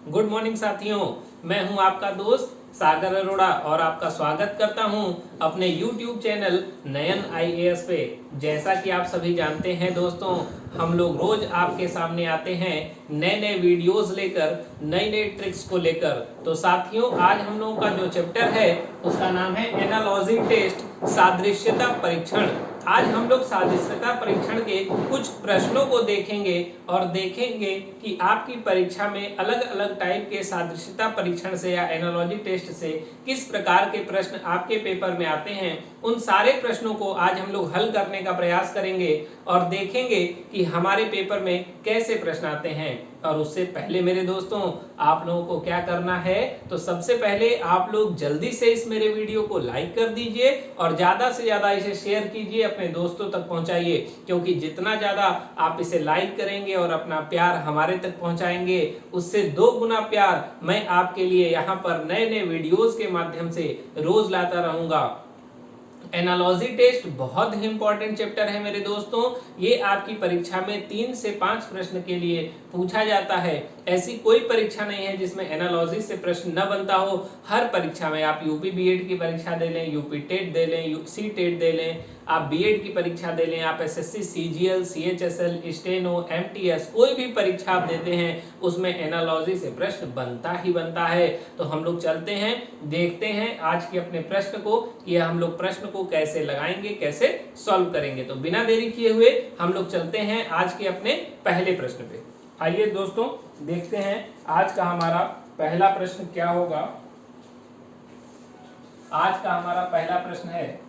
Good morning साथियों, मैं हूं आपका दोस्त सागर अरोड़ा और आपका स्वागत करता हूं अपने YouTube चैनल नयन IAS पे। जैसा कि आप सभी जानते हैं दोस्तों, हम लोग रोज आपके सामने आते हैं नए नए वीडियोस लेकर, नई नई ट्रिक्स को लेकर। तो साथियों, आज हम लोगों का जो चैप्टर है उसका नाम है एनालॉजी टेस्ट, सादृश्यता परीक्षण। आज हम लोग सादृश्यता परीक्षण के कुछ प्रश्नों को देखेंगे और देखेंगे कि आपकी परीक्षा में अलग अलग टाइप के सादृश्यता परीक्षण से या एनालॉजी टेस्ट से किस प्रकार के प्रश्न आपके पेपर में आते हैं। उन सारे प्रश्नों को आज हम लोग हल करने का प्रयास करेंगे और देखेंगे कि हमारे पेपर में कैसे प्रश्न आते हैं। और उससे पहले मेरे दोस्तों, आप लोगों को क्या करना है, तो सबसे पहले आप लोग जल्दी से इस मेरे वीडियो को लाइक कर दीजिए और ज्यादा से ज्यादा इसे शेयर कीजिए, अपने दोस्तों तक पहुंचाइए। क्योंकि जितना ज्यादा आप इसे लाइक करेंगे और अपना प्यार हमारे तक पहुंचाएंगे, उससे 2 गुना प्यार मैं आपके लिए यहाँ पर नए नए वीडियोस के माध्यम से रोज लाता रहूंगा। एनालॉजी टेस्ट बहुत ही इंपॉर्टेंट चैप्टर है मेरे दोस्तों। ये आपकी परीक्षा में 3 से 5 प्रश्न के लिए पूछा जाता है। ऐसी कोई परीक्षा नहीं है जिसमें एनालॉजी से प्रश्न न बनता हो। हर परीक्षा में, आप यूपी बीएड की परीक्षा दे लें, यूपी टेट दे लें, यूसी टेट दे लें, आप बीएड की परीक्षा दे लें, आप SSC, CGL, CHSL, steno, MTS, कोई भी परीक्षा आप देते हैं उसमें एनालॉजी से प्रश्न बनता ही बनता है। तो हम लोग चलते हैं, देखते हैं आज के अपने प्रश्न को कि हम लोग प्रश्न को कैसे लगाएंगे, कैसे सॉल्व करेंगे। तो बिना देरी किए हुए हम लोग चलते हैं आज के अपने पहले प्रश्न पे। आइए दोस्तों, देखते हैं आज का हमारा पहला प्रश्न क्या होगा। आज का हमारा पहला प्रश्न है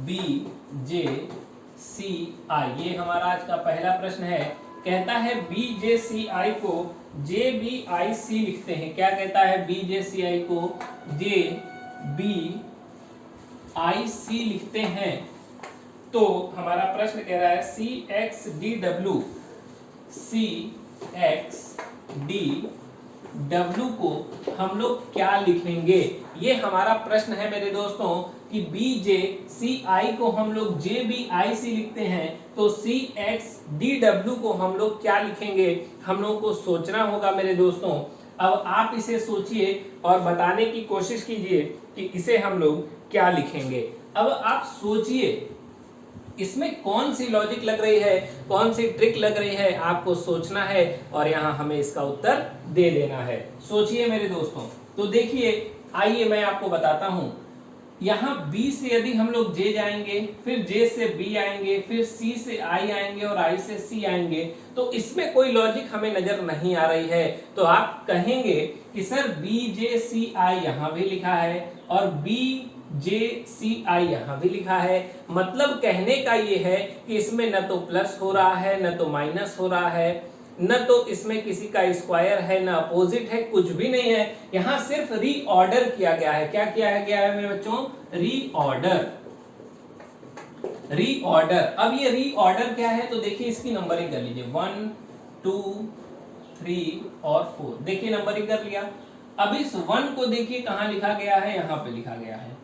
BJCI। ये हमारा आज का पहला प्रश्न है। कहता है BJCI को JBIC लिखते हैं। क्या कहता है? BJCI को JBIC लिखते हैं। तो हमारा प्रश्न कह रहा है CXDW को हम लोग क्या लिखेंगे। ये हमारा प्रश्न है मेरे दोस्तों कि BJCI को हम लोग JBIC लिखते हैं, तो CXDW को हम लोग क्या लिखेंगे, हम लोगों को सोचना होगा मेरे दोस्तों। अब आप इसे सोचिए और बताने की कोशिश कीजिए कि इसे हम लोग क्या लिखेंगे। अब आप सोचिए इसमें कौन सी लॉजिक लग रही है, कौन सी ट्रिक लग रही है, आपको सोचना है और यहाँ हमें इसका उत्तर दे देना है। सोचिए मेरे दोस्तों। तो देखिए, आइए मैं आपको बताता हूं। यहाँ B से यदि हम लोग J जाएंगे, फिर J से B आएंगे, फिर C से I आएंगे और I से C आएंगे, तो इसमें कोई लॉजिक हमें नजर नहीं आ रही है। तो आप कहेंगे कि सर BJCI यहाँ भी लिखा है और BJCI यहाँ भी लिखा है। मतलब कहने का ये है कि इसमें न तो प्लस हो रहा है, न तो माइनस हो रहा है, न तो इसमें किसी का स्क्वायर है, न अपोजिट है, कुछ भी नहीं है। यहां सिर्फ रीऑर्डर किया गया है। क्या किया गया है मेरे बच्चों? रीऑर्डर। रीऑर्डर। अब ये रीऑर्डर क्या है, तो देखिए इसकी नंबरिंग कर लीजिए। 1 2 3 और 4। देखिए नंबरिंग कर लिया। अब इस 1 को देखिए कहां लिखा गया है, यहां पे लिखा गया है।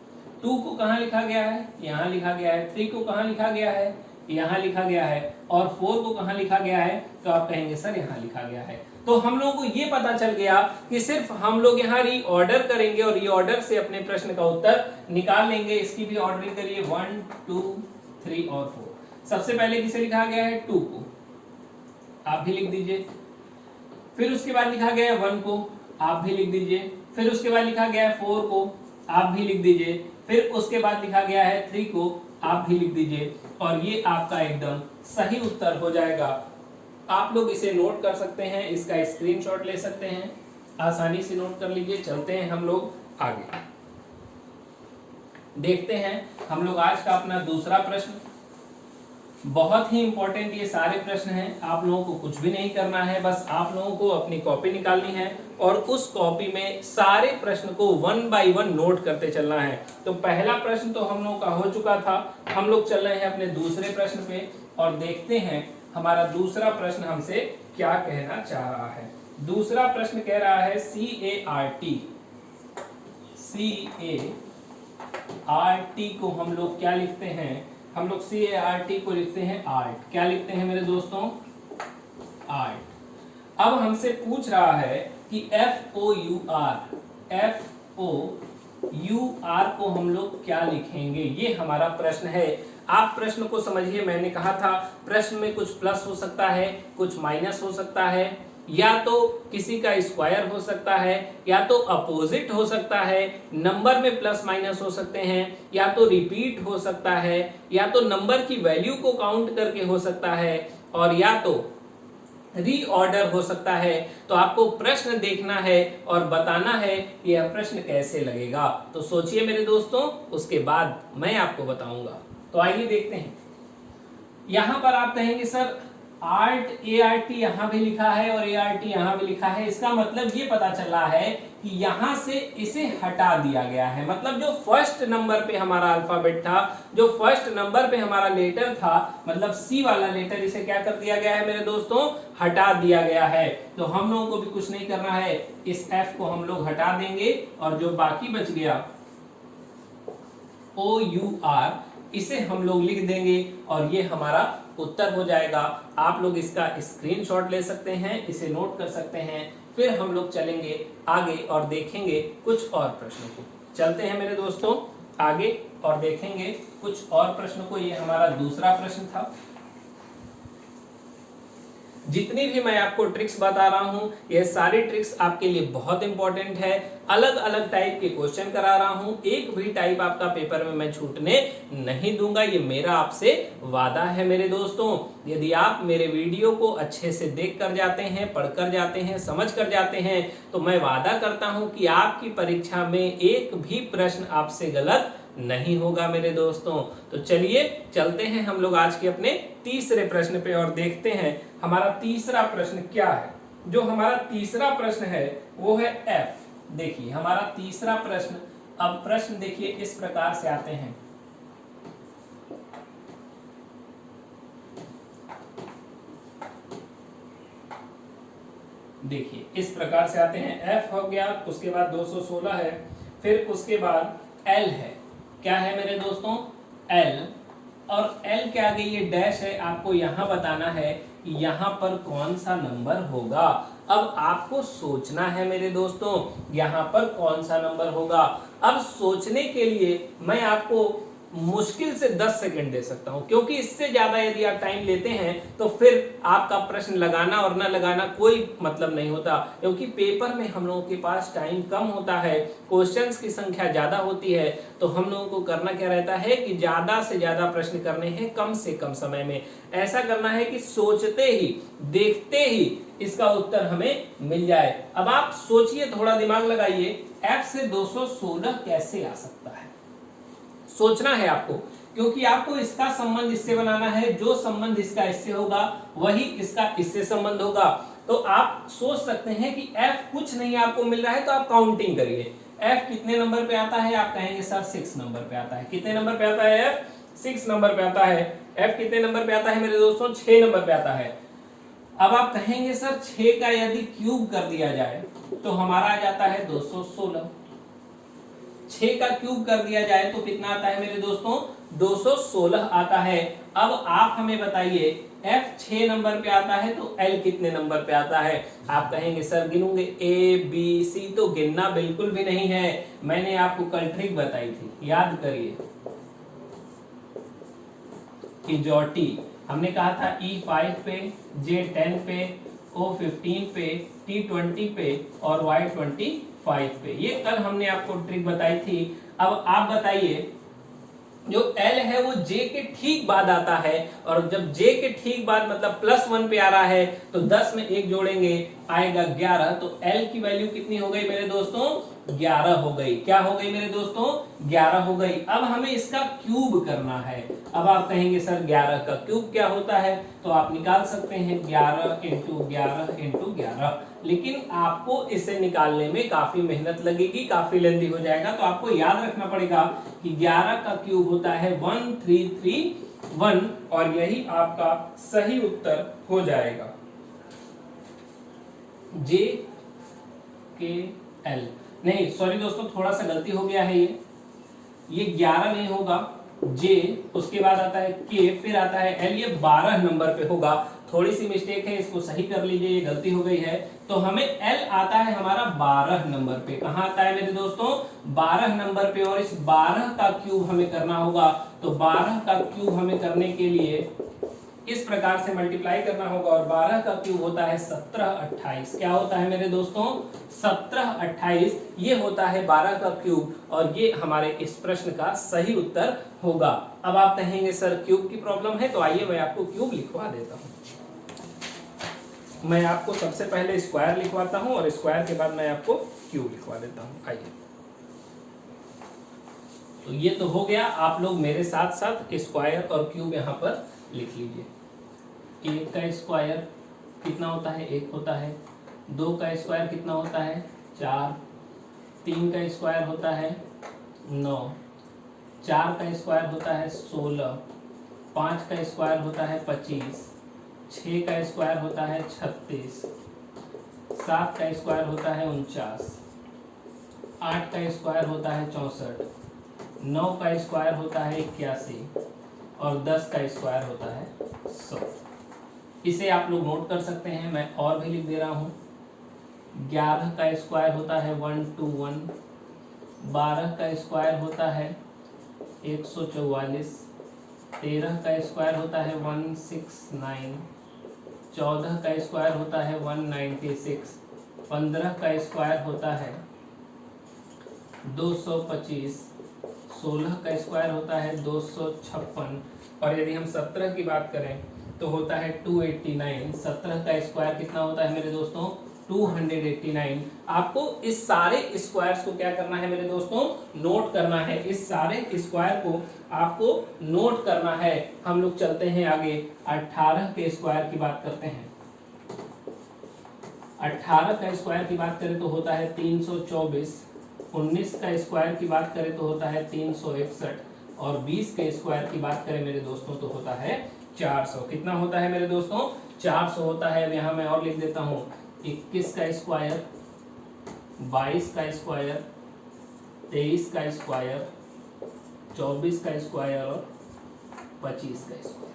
2 को कहां लिखा गया है, यहां लिखा गया है। 3 को कहां लिखा गया है, यहां लिखा गया है। और 4 को कहां लिखा गया है, तो आप कहेंगे सर यहां लिखा गया है। तो हम लोगों को ये पता चल गया कि सिर्फ हम लोग यहाँ रीऑर्डर करेंगे और रीऑर्डर से अपने प्रश्न का उत्तर निकाल लेंगे। इसकी भी ऑर्डरिंग करिए। 1 2 3 और 4। सबसे पहले किसे लिखा गया है? 2 को, आप भी लिख दीजिए। फिर उसके बाद लिखा गया है 1 को, आप भी लिख दीजिए। फिर उसके बाद लिखा गया है 4 को, आप भी लिख दीजिए। फिर उसके बाद लिखा गया है 3 को, आप भी लिख दीजिए। और ये आपका एकदम सही उत्तर हो जाएगा। आप लोग इसे नोट कर सकते हैं, इसका स्क्रीनशॉट ले सकते हैं, आसानी से नोट कर लीजिए। चलते हैं हम लोग आगे, देखते हैं हम लोग आज का अपना दूसरा प्रश्न। बहुत ही इंपॉर्टेंट ये सारे प्रश्न हैं। आप लोगों को कुछ भी नहीं करना है, बस आप लोगों को अपनी कॉपी निकालनी है और उस कॉपी में सारे प्रश्न को 1 बाय 1 नोट करते चलना है। तो पहला प्रश्न तो हम लोगों का हो चुका था। हम लोग चल रहे हैं अपने दूसरे प्रश्न पे और देखते हैं हमारा दूसरा प्रश्न हमसे क्या कहना चाह रहा है। दूसरा प्रश्न कह रहा है CART को हम लोग क्या लिखते हैं? हम लोग CART को लिखते हैं आर्ट। क्या लिखते हैं मेरे दोस्तों? आर्ट। अब हमसे पूछ रहा है कि FOUR को हम लोग क्या लिखेंगे, ये हमारा प्रश्न है। आप प्रश्न को समझिए, मैंने कहा था प्रश्न में कुछ प्लस हो सकता है, कुछ माइनस हो सकता है, या तो किसी का स्क्वायर हो सकता है, या तो अपोजिट हो सकता है, नंबर में प्लस माइनस हो सकते हैं, या तो रिपीट हो सकता है, या तो नंबर की वैल्यू को काउंट करके हो सकता है, और या तो रीऑर्डर हो सकता है। तो आपको प्रश्न देखना है और बताना है कि यह प्रश्न कैसे लगेगा। तो सोचिए मेरे दोस्तों, उसके बाद मैं आपको बताऊंगा। तो आइए देखते हैं। यहां पर आप कहेंगे सर आर्ट ART यहां भी लिखा है और ART यहां भी लिखा है, इसका मतलब ये पता चला है कि यहां से इसे हटा दिया गया है। मतलब जो फर्स्ट नंबर पे हमारा अल्फाबेट था, जो फर्स्ट नंबर पे हमारा लेटर था, मतलब C वाला लेटर, इसे क्या कर दिया गया है मेरे दोस्तों? हटा दिया गया है। तो हम लोगों को भी कुछ नहीं करना है, इस F को हम लोग हटा देंगे और जो बाकी बच गया OUR, इसे हम लोग लिख देंगे और ये हमारा उत्तर हो जाएगा। आप लोग इसका स्क्रीनशॉट ले सकते हैं, इसे नोट कर सकते हैं। फिर हम लोग चलेंगे आगे और देखेंगे कुछ और प्रश्नों को। चलते हैं मेरे दोस्तों आगे और देखेंगे कुछ और प्रश्नों को। ये हमारा दूसरा प्रश्न था। जितनी भी मैं आपको ट्रिक्स बता रहा हूं, ये सारी ट्रिक्स आपके लिए बहुत इंपॉर्टेंट है। अलग अलग टाइप के क्वेश्चन करा रहा हूं, एक भी टाइप आपका पेपर में मैं छूटने नहीं दूंगा, ये मेरा आपसे वादा है मेरे दोस्तों। यदि आप मेरे वीडियो को अच्छे से देख कर जाते हैं, पढ़ कर जाते हैं, समझ कर जाते हैं, तो मैं वादा करता हूं कि आपकी परीक्षा में एक भी प्रश्न आपसे गलत नहीं होगा मेरे दोस्तों। तो चलिए चलते हैं हम लोग आज के अपने तीसरे प्रश्न पे और देखते हैं हमारा तीसरा प्रश्न क्या है। जो हमारा तीसरा प्रश्न है वो है F। देखिए हमारा तीसरा प्रश्न, अब प्रश्न देखिए इस प्रकार से आते हैं। देखिए इस प्रकार से आते हैं। F हो गया, उसके बाद 216 है, फिर उसके बाद L है। क्या है मेरे दोस्तों? L। और L के आगे ये डैश है, आपको यहां बताना है कि यहां पर कौन सा नंबर होगा। अब आपको सोचना है मेरे दोस्तों, यहां पर कौन सा नंबर होगा। अब सोचने के लिए मैं आपको मुश्किल से 10 सेकंड दे सकता हूं, क्योंकि इससे ज्यादा यदि आप टाइम लेते हैं तो फिर आपका प्रश्न लगाना और न लगाना कोई मतलब नहीं होता। क्योंकि पेपर में हम लोगों के पास टाइम कम होता है, क्वेश्चंस की संख्या ज्यादा होती है, तो हम लोगों को करना क्या रहता है कि ज्यादा से ज्यादा प्रश्न करने हैं कम से कम समय में। ऐसा करना है कि सोचते ही, देखते ही इसका उत्तर हमें मिल जाए। अब आप सोचिए, थोड़ा दिमाग लगाइए, F से 216 कैसे आ सकता है? सोचना है आपको, क्योंकि आपको इसका संबंध इससे बनाना है, जो संबंध इसका इससे होगा वही इसका इससे संबंध होगा। तो आप सोच सकते हैं कि F कुछ नहीं आपको मिल रहा है, तो आप काउंटिंग करिए। F कितने नंबर पे आता है? आप कहेंगे सर 6 नंबर पे आता है। कितने नंबर पे आता है F? 6 नंबर पे आता है। F कितने नंबर पे आता है मेरे दोस्तों? 6 नंबर पे आता है। अब आप कहेंगे सर 6 का यदि क्यूब कर दिया जाए तो हमारा आ जाता है 216। 6 का क्यूब कर दिया जाए तो कितना आता है मेरे दोस्तों? 216 आता है। अब आप हमें बताइए F 6 नंबर पे आता है तो L कितने नंबर पे आता है? आप कहेंगे सर गिनूंगे A B C, तो गिनना बिल्कुल भी नहीं है। मैंने आपको कल ट्रिक बताई थी, याद करिए कि जॉटी हमने कहा था E5 पे, J10 पे, O15 पे, T20 पे और Y25 पे। ये कल हमने आपको ट्रिक बताई थी। अब आप बताइए, जो L है वो J के ठीक बाद आता है, और जब J के ठीक बाद मतलब +1 पे आ रहा है तो 10 में 1 जोड़ेंगे आएगा 11। तो L की वैल्यू कितनी हो गई मेरे दोस्तों? 11 हो गई। क्या हो गई मेरे दोस्तों? 11 हो गई। अब हमें इसका क्यूब करना है। अब आप कहेंगे सर 11 का क्यूब क्या होता है? तो आप निकाल सकते हैं 11 इंटू 11 इंटू 11, लेकिन आपको इसे निकालने में काफी मेहनत लगेगी, काफी लेंदी हो जाएगा। तो आपको याद रखना पड़ेगा कि 11 का क्यूब होता है 1331, और यही आपका सही उत्तर हो जाएगा। J K L नहीं, सॉरी दोस्तों, थोड़ा सा गलती हो गया है। ये 11 नहीं होगा, जे, उसके बाद आता है के, फिर आता है एल, ये 12 नंबर पे होगा। थोड़ी सी मिस्टेक है, इसको सही कर लीजिए, ये गलती हो गई है। तो हमें एल आता है हमारा 12 नंबर पे। कहां आता है मेरे दोस्तों? 12 नंबर पे। और इस 12 का क्यूब हमें करना होगा। तो 12 का क्यूब हमें करने के लिए इस प्रकार से मल्टीप्लाई करना होगा। और 12 का क्यूब होता है 17 28। क्या होता है मेरे दोस्तों? 17 28, ये होता है 12 का क्यूब। और ये हमारे इस प्रश्न का सही उत्तर होगा। अब आप कहेंगे सर क्यूब की प्रॉब्लम है, तो आइए मैं आपको क्यूब लिखवा देता हूं। मैं आपको सबसे पहले स्क्वायर लिखवाता हूं और स्क्वायर के बाद मैं आपको क्यूब लिखवा देता हूं। आइए, तो ये तो हो गया। आप लोग मेरे साथ साथ स्क्वायर और क्यूब यहां पर लिख लीजिए। 1 का स्क्वायर कितना होता है? 1 होता है। 2 का स्क्वायर कितना होता है? 4। 3 का स्क्वायर होता है 9। 4 का स्क्वायर होता है 16। 5 का स्क्वायर होता है 25। 6 का स्क्वायर होता है 36। 7 का स्क्वायर होता है 49। 8 का स्क्वायर होता है 64। 9 का स्क्वायर होता है 81। और 10 का स्क्वायर होता है 100। इसे आप लोग नोट कर सकते हैं, मैं और भी लिख दे रहा हूँ। 11 का स्क्वायर होता है 121। 12 का स्क्वायर होता है 144। 13 का स्क्वायर होता है 169। 14 का स्क्वायर होता है 196। 15 का स्क्वायर होता है 225। 16 का स्क्वायर होता है 256। और यदि हम 17 की बात करें तो होता है 289। 17 का स्क्वायर कितना होता है मेरे दोस्तों? 289। आपको इस सारे स्क्वायर्स को क्या करना है मेरे दोस्तों? नोट करना है। इस सारे स्क्वायर को आपको नोट करना है। हम लोग चलते हैं आगे। 18 के स्क्वायर की बात करते हैं। 18 का स्क्वायर की बात करें तो होता है 324। 19 का स्क्वायर की बात करें तो होता है 361। और 20 के स्क्वायर की बात करें मेरे दोस्तों तो होता है 400। कितना होता है मेरे दोस्तों? 400 होता है। अब यहाँ मैं और लिख देता हूँ। 21 का स्क्वायर, 22 का स्क्वायर, 23 का स्क्वायर, 24 का स्क्वायर और 25 का स्क्वायर।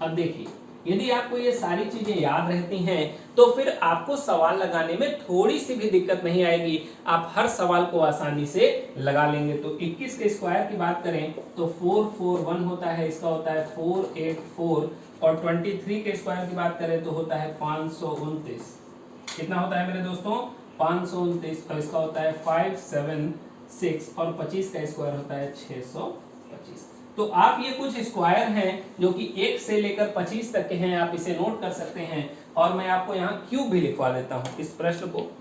अब देखिए, यदि आपको ये सारी चीजें याद रहती हैं तो फिर आपको सवाल लगाने में थोड़ी सी भी दिक्कत नहीं आएगी। आप हर सवाल को आसानी से लगा लेंगे। तो 21 के स्क्वायर की बात करें तो 441 होता है, इसका होता है 484। और 23 के स्क्वायर की बात करें तो होता है 529। कितना होता है मेरे दोस्तों? 529। और इसका होता है 576। और 25 का स्क्वायर होता है 625। तो आप ये कुछ स्क्वायर हैं जो कि 1 से लेकर 25 तक के हैं, आप इसे नोट कर सकते हैं। और मैं आपको यहाँ क्यूब भी लिखवा देता हूँ। इस प्रश्न को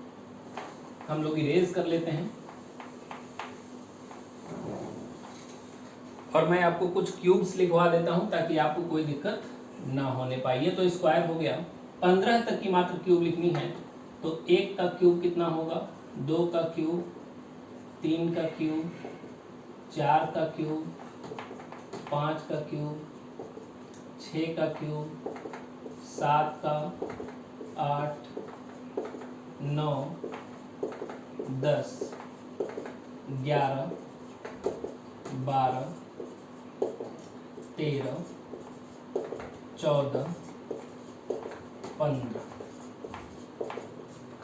हम लोग इरेज कर लेते हैं और मैं आपको कुछ क्यूब्स लिखवा देता हूँ ताकि आपको कोई दिक्कत ना होने पाए। ये तो स्क्वायर हो गया। 15 तक की मात्र क्यूब लिखनी है। तो 1 का क्यूब कितना होगा? 2 का क्यूब, 3 का क्यूब, 4 का क्यूब, 5 का क्यूब, 6 का क्यूब, 7 का, 8, 9, 10, 11, 12, 13, 14, 15।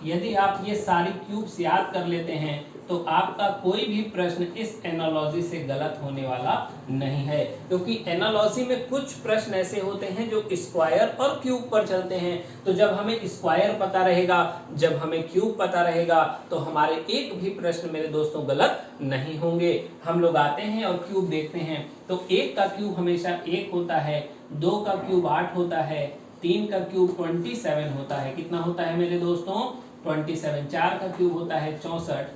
यदि आप ये सारी क्यूब्स याद कर लेते हैं तो आपका कोई भी प्रश्न इस एनालॉजी से गलत होने वाला नहीं है। क्योंकि एनालॉजी में कुछ प्रश्न ऐसे होते हैं जो स्क्वायर और क्यूब पर चलते हैं। तो जब हमें स्क्वायर पता रहेगा, जब हमें क्यूब पता रहेगा, तो हमारे एक भी प्रश्न मेरे दोस्तों गलत नहीं होंगे। हम लोग आते हैं और क्यूब देखते हैं। तो 1 का क्यूब हमेशा 1 होता है, 2 का क्यूब 8 होता है, 3 का क्यूब 27 होता है। कितना होता है मेरे दोस्तों? 27। 4 का क्यूब होता है 64।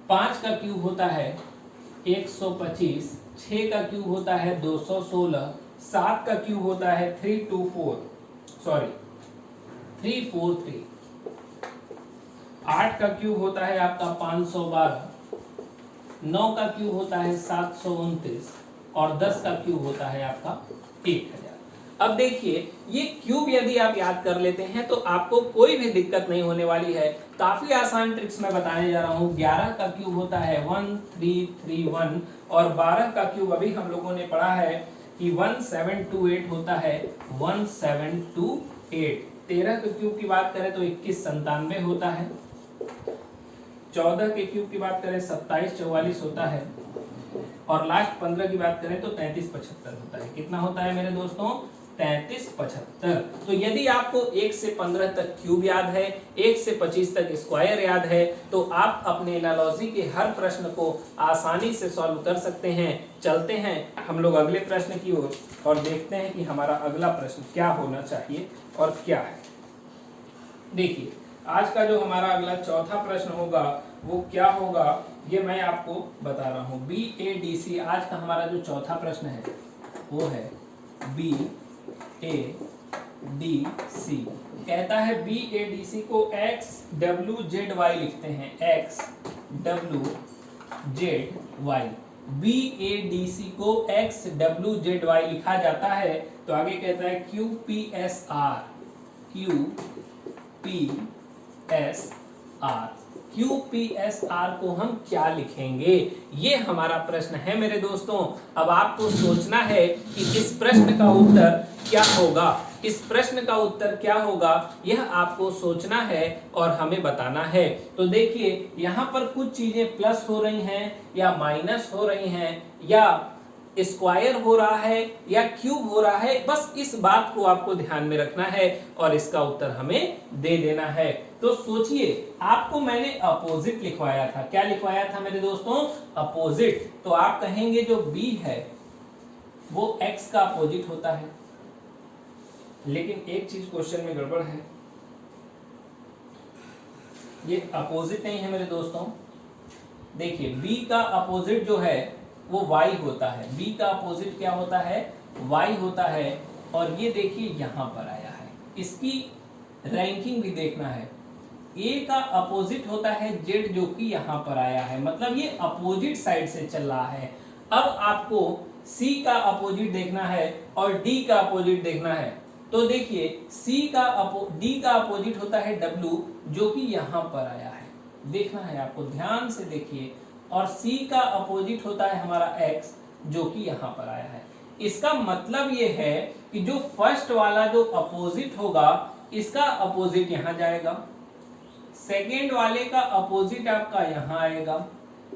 5 का क्यूब होता है 125। 6 का क्यूब होता है 216। 7 का क्यूब होता है 343। 8 का क्यूब होता है आपका 512। 9 का क्यूब होता है 729। और 10 का क्यूब होता है आपका 1000। अब देखिए, ये क्यूब यदि आप याद कर लेते हैं तो आपको कोई भी दिक्कत नहीं होने वाली है। काफी आसान ट्रिक्स मैं बताने जा रहा हूँ। 11 का क्यूब होता है 1331। और 12 का क्यूब अभी हम लोगों ने पढ़ा है कि 1728 होता है, 1728। 13 के क्यूब की बात करें तो 2197 होता है, 14 के क्यूब की बात करें 2744 होता है, और लास्ट 15 की बात करें तो 3375 होता है। कितना होता है मेरे दोस्तों? 3375। तो यदि आपको 1 से 15 तक क्यूब याद है, 1 से 25 तक स्क्वायर याद है, तो आप अपने एनालॉजी के हर प्रश्न को आसानी से सॉल्व कर सकते हैं। चलते हैं हम लोग अगले प्रश्न की ओर और देखते हैं कि हमारा अगला प्रश्न क्या होना चाहिए और क्या है। देखिए, आज का जो हमारा अगला चौथा प्रश्न होगा वो क्या होगा, ये मैं आपको बता रहा हूँ। BADC आज का हमारा जो चौथा प्रश्न है वो है BADC। कहता है BADC को XWZY लिखते हैं, XWZY। BADC को XWZY लिखा जाता है। तो आगे कहता है QPSR को हम क्या लिखेंगे, ये हमारा प्रश्न है मेरे दोस्तों। अब आपको सोचना है कि इस प्रश्न का उत्तर क्या होगा, इस प्रश्न का उत्तर क्या होगा, यह आपको सोचना है और हमें बताना है। तो देखिए, यहाँ पर कुछ चीजें प्लस हो रही हैं या माइनस हो रही हैं या स्क्वायर हो रहा है या क्यूब हो रहा है, बस इस बात को आपको ध्यान में रखना है और इसका उत्तर हमें दे देना है। तो सोचिए, आपको मैंने अपोजिट लिखवाया था। क्या लिखवाया था मेरे दोस्तों? अपोजिट। तो आप कहेंगे जो B है वो X का अपोजिट होता है, लेकिन एक चीज क्वेश्चन में गड़बड़ है, ये अपोजिट नहीं है मेरे दोस्तों। देखिए, B का अपोजिट जो है वो y होता है। B का अपोजिट क्या होता है? y होता है। और ये देखिए यहां पर आया है, इसकी रैंकिंग भी देखना है। A का अपोजिट होता है Z, जो कि यहां पर आया है, मतलब ये अपोजिट साइड से चल रहा है। अब आपको C का अपोजिट देखना है और D का अपोजिट देखना है। तो देखिए, D का अपोजिट होता है W, जो कि यहां पर आया है, देखना है आपको, ध्यान से देखिए। और C का अपोजिट होता है हमारा X, जो कि यहां पर आया है। इसका मतलब ये है कि जो फर्स्ट वाला जो अपोजिट होगा, इसका अपोजिट यहां जाएगा, सेकेंड वाले का अपोजिट आपका यहां आएगा,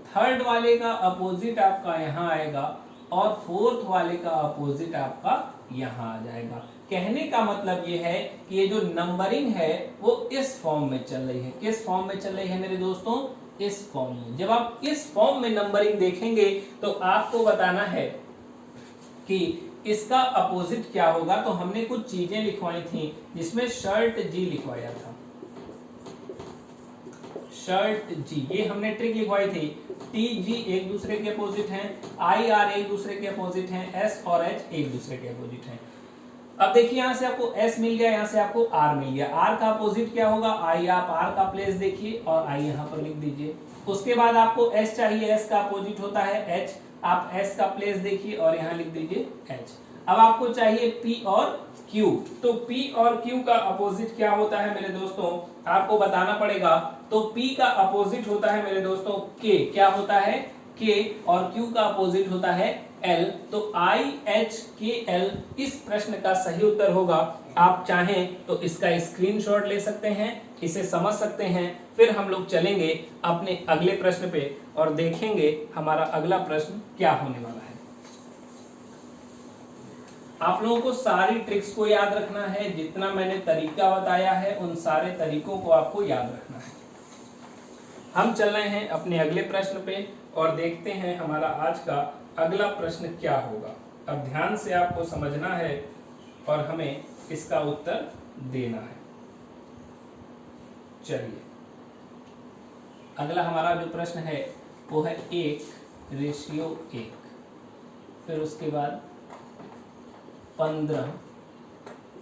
थर्ड वाले का अपोजिट आपका यहां आएगा, और फोर्थ वाले का अपोजिट आपका यहां आ जाएगा। कहने का मतलब ये है कि ये जो नंबरिंग है वो इस फॉर्म में चल रही है। किस फॉर्म में चल रही है मेरे दोस्तों? इस फॉर्म में। जब आप इस फॉर्म में नंबरिंग देखेंगे तो आपको बताना है कि इसका अपोजिट क्या होगा। तो हमने कुछ चीजें लिखवाई थी, जिसमें शर्ट जी लिखवाया था, शर्ट जी, ये हमने ट्रिक लिखवाई थी। टी जी एक दूसरे के अपोजिट हैं, आई आर एक दूसरे के अपोजिट हैं, एस और एच एक दूसरे के अपोजिट हैं। अब देखिए, यहां से आपको S मिल गया, यहां से आपको R मिल गया। R का अपोजिट क्या होगा? I। आप R का प्लेस देखिए और I यहां पर लिख दीजिए। उसके बाद आपको S चाहिए, S का अपोजिट होता है H। आप S का प्लेस देखिए और यहां लिख दीजिए H। अब आपको चाहिए P और Q। तो P और Q का अपोजिट क्या होता है मेरे दोस्तों? आपको बताना पड़ेगा। तो P का अपोजिट होता है मेरे दोस्तों K। क्या होता है? K। और Q का अपोजिट होता है L। तो IHKL इस प्रश्न का सही उत्तर होगा। आप चाहें तो इसका स्क्रीनशॉट ले सकते हैं, इसे समझ सकते हैं। फिर हम लोग चलेंगे अपने अगले प्रश्न पे और देखेंगे हमारा अगला प्रश्न क्या होने वाला है। आप लोगों को सारी ट्रिक्स को याद रखना है, जितना मैंने तरीका बताया है उन सारे तरीकों को आपको याद रखना है। हम चल रहे हैं अपने अगले प्रश्न पे और देखते हैं हमारा आज का अगला प्रश्न क्या होगा। अब ध्यान से आपको समझना है और हमें इसका उत्तर देना है। चलिए, अगला हमारा जो प्रश्न है वो है 1:1, फिर उसके बाद 15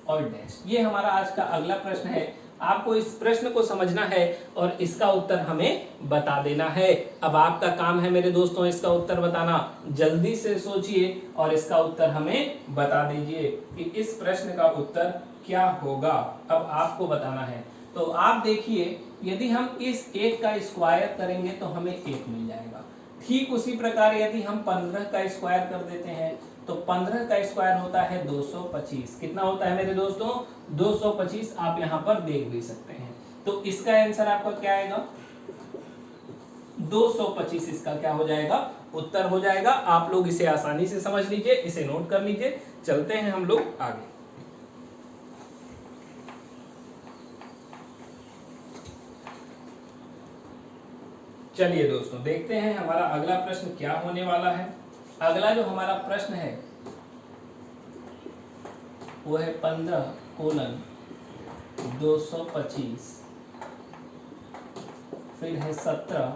और डैश। ये हमारा आज का अगला प्रश्न है। आपको इस प्रश्न को समझना है और इसका उत्तर हमें बता देना है। अब आपका काम है मेरे दोस्तों इसका उत्तर बताना। जल्दी से सोचिए और इसका उत्तर हमें बता दीजिए कि इस प्रश्न का उत्तर क्या होगा। अब आपको बताना है। तो आप देखिए, यदि हम इस 1 का स्क्वायर करेंगे तो हमें 1 मिल जाएगा, ठीक उसी प्रकार यदि हम 15 का स्क्वायर कर देते हैं तो 15 का स्क्वायर होता है 225। कितना होता है मेरे दोस्तों? 225। आप यहाँ पर देख भी सकते हैं। तो इसका आंसर आपका क्या आएगा? 225 इसका क्या हो जाएगा? उत्तर हो जाएगा। आप लोग इसे आसानी से समझ लीजिए, इसे नोट कर लीजिए। चलते हैं हम लोग आगे। चलिए दोस्तों, देखते हैं हमारा अगला प्रश्न क्या होने वाला है। अगला जो हमारा प्रश्न है वो है 15:225 फिर है 17।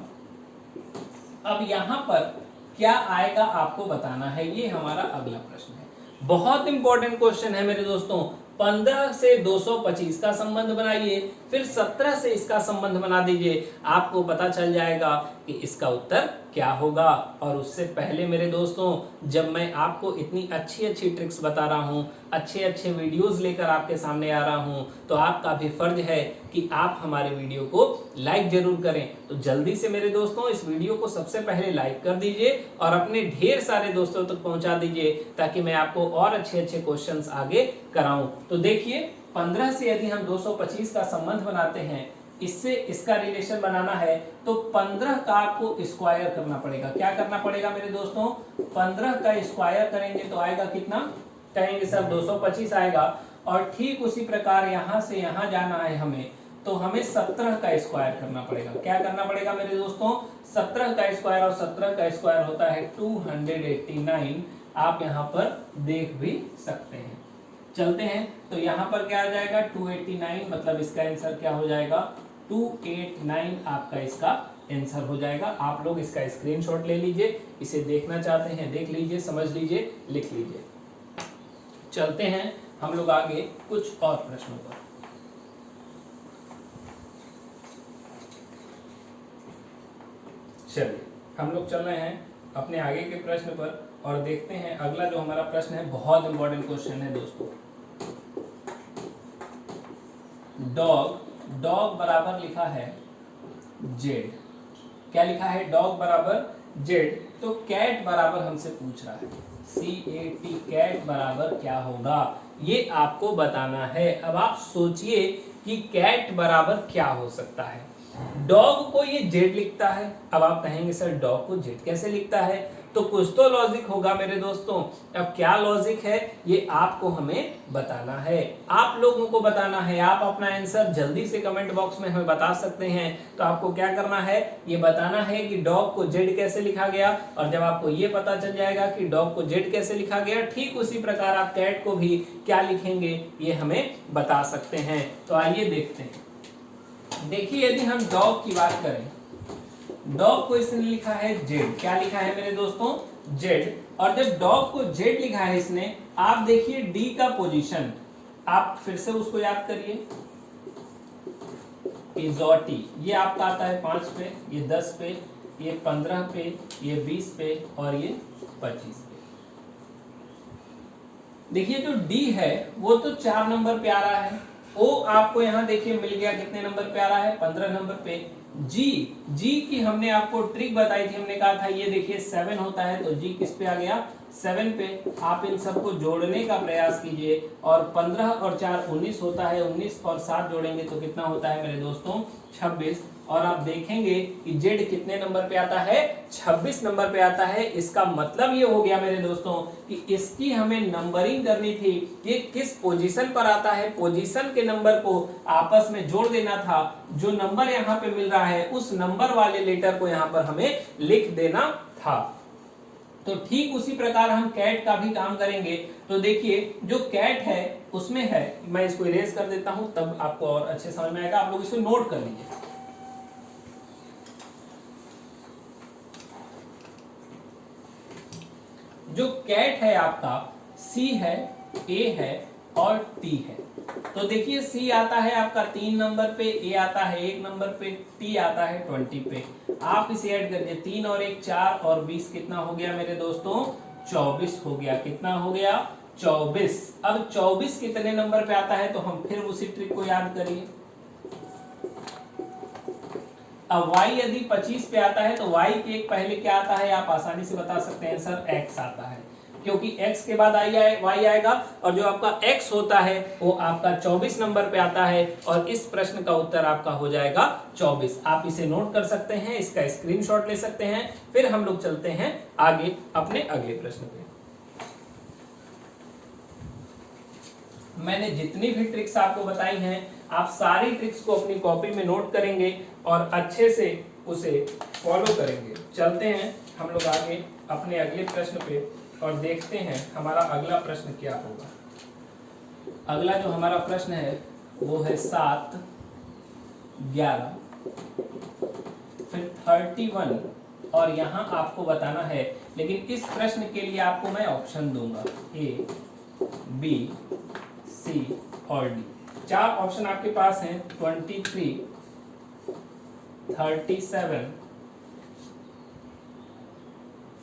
अब यहां पर क्या आएगा आपको बताना है, ये हमारा अगला प्रश्न है। बहुत इंपॉर्टेंट क्वेश्चन है मेरे दोस्तों। 15 से 225 का संबंध बनाइए, फिर 17 से इसका संबंध बना दीजिए, आपको पता चल जाएगा कि इसका उत्तर क्या होगा। और उससे पहले मेरे दोस्तों, जब मैं आपको इतनी अच्छी अच्छी ट्रिक्स बता रहा हूं, अच्छे अच्छे वीडियोस लेकर आपके सामने आ रहा हूं, तो आपका भी फर्ज है कि आप हमारे वीडियो को लाइक जरूर करें। तो जल्दी से मेरे दोस्तों इस वीडियो को सबसे पहले लाइक कर दीजिए और अपने ढेर सारे दोस्तों तक पहुंचा दीजिए, ताकि मैं आपको और अच्छे अच्छे क्वेश्चंस आगे कराऊं। तो देखिए, 15 से यदि हम 225 का संबंध बनाते हैं, इससे इसका रिलेशन बनाना है, तो 15 का आपको स्क्वायर करना पड़ेगा। क्या करना पड़ेगा मेरे दोस्तों? 15 का स्क्वायर करेंगे तो आएगा कितना? कहेंगे सर 225 आएगा। और ठीक उसी प्रकार यहां से यहां जाना है हमें, तो हमें 17 का स्क्वायर करना पड़ेगा। क्या करना पड़ेगा मेरे दोस्तों? 17 का स्क्वायर, और 17 का स्क्वायर होता है 289। आप यहाँ पर देख भी सकते हैं। चलते हैं, तो यहाँ पर क्या आ जाएगा? 289, मतलब इसका आंसर क्या हो जाएगा? 289 आपका इसका आंसर हो जाएगा। आप लोग इसका स्क्रीनशॉट ले लीजिए, इसे देखना चाहते हैं देख लीजिए, समझ लीजिए, लिख लीजिए। चलते हैं हम लोग आगे कुछ और प्रश्नों पर। चलिए, हम लोग चल रहे हैं अपने आगे के प्रश्न पर और देखते हैं अगला जो हमारा प्रश्न है। बहुत इंपॉर्टेंट क्वेश्चन है दोस्तों। डॉग बराबर लिखा है जेड। क्या लिखा है? डॉग बराबर जेड। तो कैट बराबर हमसे पूछ रहा है, CAT, कैट बराबर क्या होगा, ये आपको बताना है। अब आप सोचिए कि कैट बराबर क्या हो सकता है। डॉग को ये जेड लिखता है। अब आप कहेंगे सर डॉग को जेड कैसे लिखता है? तो कुछ तो लॉजिक होगा मेरे दोस्तों। अब क्या लॉजिक है ये आपको हमें बताना है, आप लोगों को बताना है। आप अपना आंसर जल्दी से कमेंट बॉक्स में हमें बता सकते हैं। तो आपको क्या करना है, ये बताना है कि डॉग को जेड कैसे लिखा गया। और जब आपको ये पता चल जाएगा कि डॉग को जेड कैसे लिखा गया, ठीक उसी प्रकार आप कैट को भी क्या लिखेंगे ये हमें बता सकते हैं। तो आइए देखते हैं। देखिए, यदि हम डॉग की बात करें, डॉग को इसने लिखा है जेड। क्या लिखा है मेरे दोस्तों? जेड। और जब डॉग को जेड लिखा है इसने, आप देखिए डी का पोजीशन, आप फिर से उसको याद करिए। इजोटी, ये आपका आता है 5 पे, ये 10 पे, ये 15 पे, ये 20 पे और ये 25 पे। देखिए जो डी है वो तो 4 नंबर पे आ रहा है। ओ आपको यहाँ देखिए मिल गया, कितने नंबर पे आ रहा है? 15 नंबर पे। जी की हमने आपको ट्रिक बताई थी, हमने कहा था ये देखिए 7 होता है, तो जी किस पे आ गया? 7 पे। आप इन सबको जोड़ने का प्रयास कीजिए, और 15 और 4 19 होता है, 19 और 7 जोड़ेंगे तो कितना होता है मेरे दोस्तों? 26। और आप देखेंगे कि जेड कितने नंबर पे आता है? 26 नंबर पे आता है। इसका मतलब ये हो गया मेरे दोस्तों कि इसकी हमें नंबरिंग करनी थी, ये किस पोजीशन पर आता है, पोजीशन के नंबर को आपस में जोड़ देना था। जो नंबर यहाँ पे मिल रहा है उस नंबर वाले लेटर को यहाँ पर हमें लिख देना था। तो ठीक उसी प्रकार हम कैट का भी काम करेंगे। तो देखिए जो कैट है उसमें है, मैं इसको इरेज कर देता हूं तब आपको और अच्छे समझ में आएगा। आप लोग इसको नोट कर लीजिए। जो कैट है आपका सी है, ए है और टी है। तो देखिए सी आता है आपका 3 नंबर पे, ए आता है 1 नंबर पे, टी आता है 20 पे। आप इसे ऐड करिए, 3 और 1 4 और 20 कितना हो गया मेरे दोस्तों? 24 हो गया। कितना हो गया? 24। अब 24 कितने नंबर पे आता है, तो हम फिर उसी ट्रिक को याद करिए। अब y यदि 25 पे आता है तो y के एक पहले क्या आता है, आप आसानी से बता सकते हैं सर x आता है, क्योंकि x के बाद y आएगा और जो आपका x होता है वो आपका 24 नंबर पे आता है और इस प्रश्न का उत्तर आपका हो जाएगा 24। आप इसे नोट कर सकते हैं, इसका स्क्रीनशॉट ले सकते हैं। फिर हम लोग चलते हैं आगे अपने अगले प्रश्न पे। मैंने जितनी भी ट्रिक्स आपको बताई हैं, आप सारी ट्रिक्स को अपनी कॉपी में नोट करेंगे और अच्छे से उसे फॉलो करेंगे। चलते हैं हम लोग आगे अपने अगले प्रश्न पे और देखते हैं हमारा अगला प्रश्न क्या होगा। अगला जो हमारा प्रश्न है वो है 7, 11, फिर 31 और यहाँ आपको बताना है, लेकिन इस प्रश्न के लिए आपको मैं ऑप्शन दूंगा ए, बी, सी और डी। 4 ऑप्शन आपके पास हैं, 23, 37,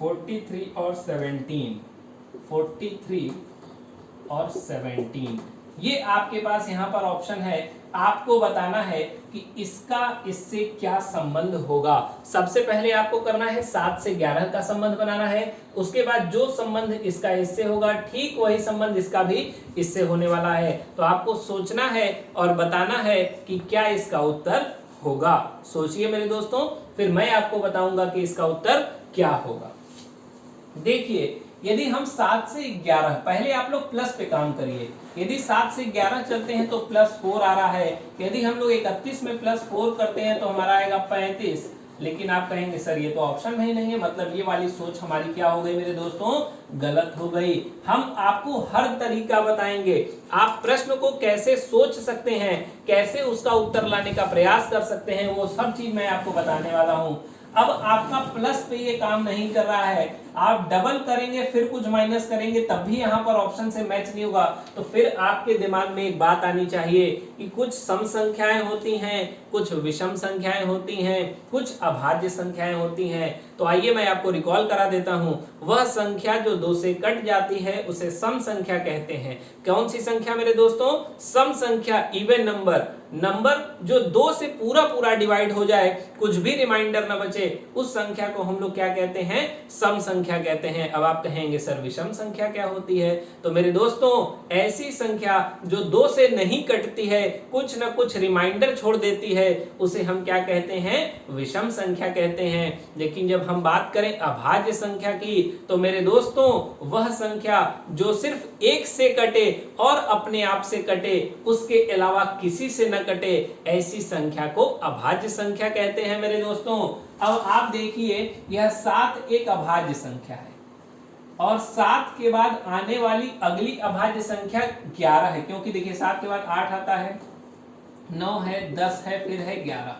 43 और 17, 43 और 17 ये आपके पास यहाँ पर ऑप्शन है। आपको बताना है कि इसका इससे क्या संबंध होगा। सबसे पहले आपको करना है 7 से 11 का संबंध बनाना है, उसके बाद जो संबंध इसका इससे होगा ठीक वही संबंध इसका भी इससे होने वाला है। तो आपको सोचना है और बताना है कि क्या इसका उत्तर होगा। सोचिए मेरे दोस्तों, फिर मैं आपको बताऊंगा कि इसका उत्तर क्या होगा। देखिए, यदि हम 7 से 11, पहले आप लोग प्लस पे काम करिए। यदि 7 से 11 चलते हैं तो +4 आ रहा है। यदि हम लोग 31 में +4 करते हैं तो हमारा आएगा 35। लेकिन आप कहेंगे सर ये तो ऑप्शन में ही नहीं है, मतलब ये वाली सोच हमारी क्या हो गई मेरे दोस्तों, गलत हो गई। हम आपको हर तरीका बताएंगे, आप प्रश्न को कैसे सोच सकते हैं, कैसे उसका उत्तर लाने का प्रयास कर सकते हैं, वो सब चीज मैं आपको बताने वाला हूं। अब आपका प्लस पे ये काम नहीं कर रहा है, आप डबल करेंगे फिर कुछ माइनस करेंगे तब भी यहाँ पर ऑप्शन से मैच नहीं होगा। तो फिर आपके दिमाग में एक बात आनी चाहिए कि कुछ सम संख्याएं होती हैं, कुछ विषम संख्याएं होती हैं, कुछ अभाज्य संख्याएं होती हैं। तो आइए मैं आपको रिकॉल करा देता हूं, वह संख्या जो 2 से कट जाती है उसे सम संख्या कहते हैं। कौन सी संख्या मेरे दोस्तों, सम संख्या, इवन नंबर, नंबर जो 2 से पूरा पूरा डिवाइड हो जाए, कुछ भी रिमाइंडर न बचे, उस संख्या को हम लोग क्या कहते हैं, सम संख्या कहते हैं। अब आप कहेंगे सर विषम संख्या क्या होती है? तो मेरे दोस्तों, ऐसी संख्या जो 2 से नहीं कटती है, कुछ न कुछ रिमाइंडर छोड़ देती है, उसे हम क्या कहते हैं, विषम संख्या कहते हैं। लेकिन जब हम बात करें अभाज्य संख्या की, तो मेरे दोस्तों वह संख्या जो सिर्फ 1 से कटे और अपने आप से कटे, उसके अलावा किसी से न कटे, ऐसी संख्या को अभाज्य संख्या कहते हैं मेरे दोस्तों। अब आप देखिए, यह 7 एक अभाज्य संख्या है और 7 के बाद आने वाली अगली अभाज्य संख्या 11 है, क्योंकि देखिए 7 के बाद 8 आता है, 9 है, 10 है, फिर है 11।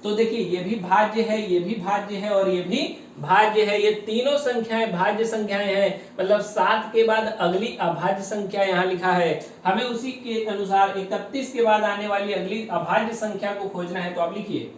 तो देखिए ये भी भाज्य है, ये भी भाज्य है और ये भी भाज्य है। ये तीनों संख्याएं भाज्य संख्याएं हैं, मतलब 7 के बाद अगली अभाज्य संख्या यहाँ लिखा है। हमें उसी के अनुसार 31 के बाद आने वाली अगली अभाज्य संख्या को खोजना है। तो आप लिखिए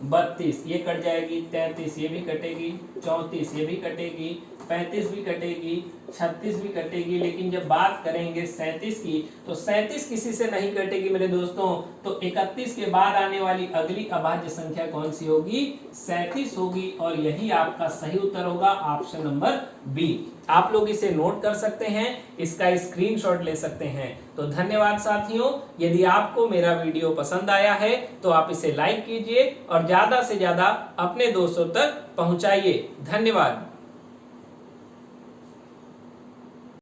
32, ये कट जाएगी, 33 ये भी कटेगी, 34 ये भी कटेगी, 35 भी कटेगी, 36 भी कटेगी। लेकिन जब बात करेंगे 37 की, तो 37 किसी से नहीं कटेगी मेरे दोस्तों। तो 31 के बाद आने वाली अगली अभाज्य संख्या कौन सी होगी, 37 होगी और यही आपका सही उत्तर होगा, ऑप्शन नंबर बी। आप लोग इसे नोट कर सकते हैं, इसका स्क्रीनशॉट ले सकते हैं। तो धन्यवाद साथियों, यदि आपको मेरा वीडियो पसंद आया है तो आप इसे लाइक कीजिए और ज्यादा से ज्यादा अपने दोस्तों तक पहुंचाइए। धन्यवाद।